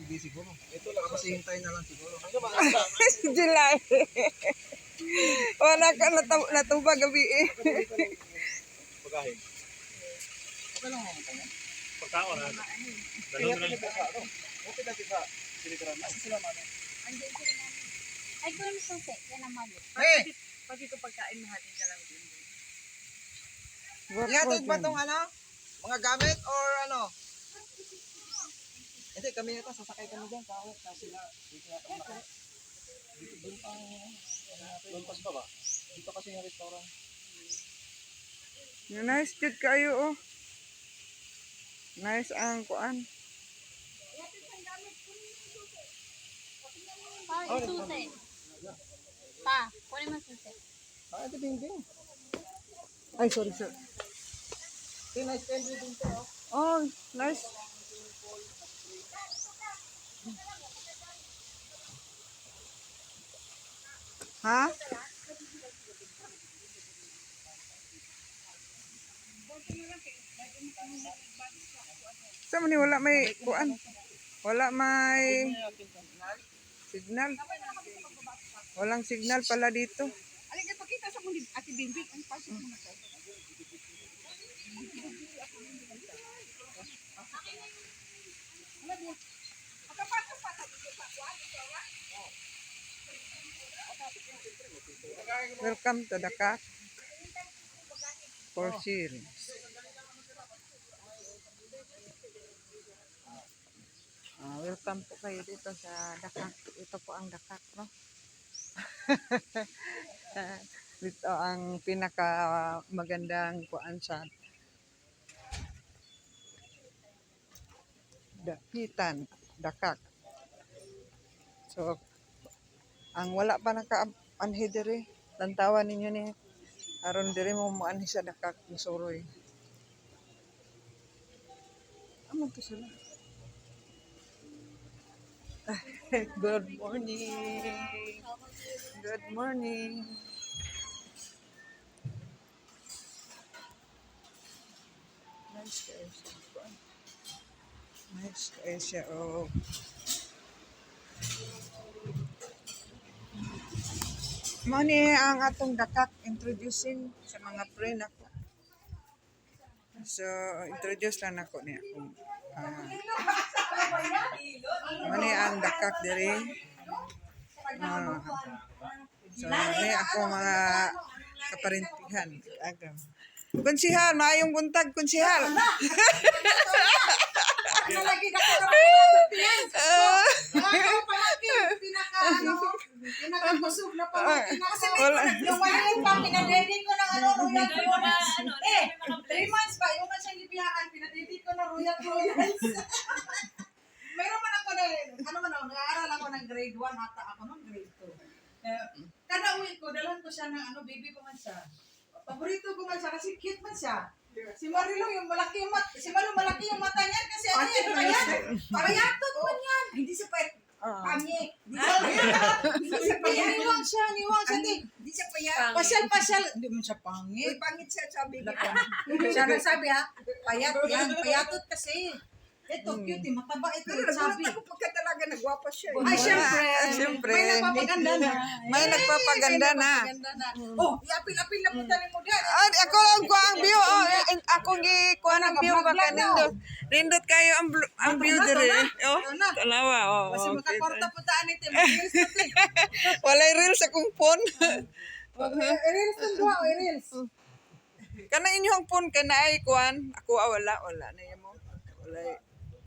Hindi siguro. Ito lang. Kasi hintay na lang siguro. July. Wala ka natubag gabi eh. Pagahin. Okay lang mga kanya. Pagkaon ha. Kaya ka nito sa ano? Okay dati sa silikaran. Asa sila mami? Andiyan sila namin. Ay, ko naman susi. Yan ang mali. Hey! Pag ito pagkain, mahatin ka lang din. Ihatid ba itong ano? Mga gamit or ano? Hindi, kami ito. Sasakay kami dyan. Kahit na sila. Dito natin makain. Dito doon pang... Doon pas ba ba? Dito kasi yung restaurant. Nice jud kayo oh. Nice ang kuan. Pa, yung susi. Pa, kunin mo susi. Ah, ito ding. Ay, sorry sir. Ito nice candy din to. Oh, nice. Ha? Sa man ni wala may kuan. Wala may signal. Walang signal pala dito. Alin ka pakita sa mundi, Ate Bimbing. Ang pasok mo na to. Welcome to Dakak for series. Welcome po kayo dito sa Dakak. Ito po ang Dakak, no? Dito ang pinaka magandang kuan sa Dapitan, Dakak. So, ang wala pa naka-anhi diri, lantawan ninyo ni aron diri mo moanhi sa Dakak, Masuroy. Amo to sila. Good morning. Good morning. Nice kayo siya. Nice kayo siya. Oh. Mani ang atong Dakak introducing sa mga friend ako. So, introduce lang ako niya. Mani ang Dakak diri. So, mani ako mga kaparintihan. Agam. Kunsihal, maayong buntag, kunsihal. Nalagi na ko na pinagpapilin. Nakakaw palagi. Pinakabusog na palagi. Kasi yung wahin pa, pinadedi ko ng Royal Royals. 3 months pa, yung masyang ibiyakan, pinadedi ko ng Royal Royals. Meron man ako na, nag-aaral ako ng grade 1 ata ako nung grade 2. Kada uwi ko, dalhan ko siya ng baby ko man siya. Paborito ko man siya kasi cute man siya. Si Marilo yung malaki yung mata, si Malu malaki yung mata niya kasi ano yan, payatot man yan. Hindi siya pangit. Hindi siya payat. Niwang siya, Hindi siya payat. Pasyal. Hindi mo siya pangit. Uy, pangit siya, sabi niya. Siya nagsabi ha, payat yan, payatot kasi. Ito, cute, mataba ito, Pero sabi. nagulat ako pagka talaga nagwapa siya. Ay, syempre. Syempre. May nagpapaganda na. May nagpapaganda na. Oh, iapil-apil na punta ni mo dyan. Ako lang ko ang view. Oh, ako gi ko ang view baka nindot kayo ang view dire. Oh, tanawa. Oh. Kasi Okay. makakorta puntaan ito. Walay reels akong phone. Reels ng duha, reels. Kana inyong phone kana ay kuan. Ako wala na yamo. Walay.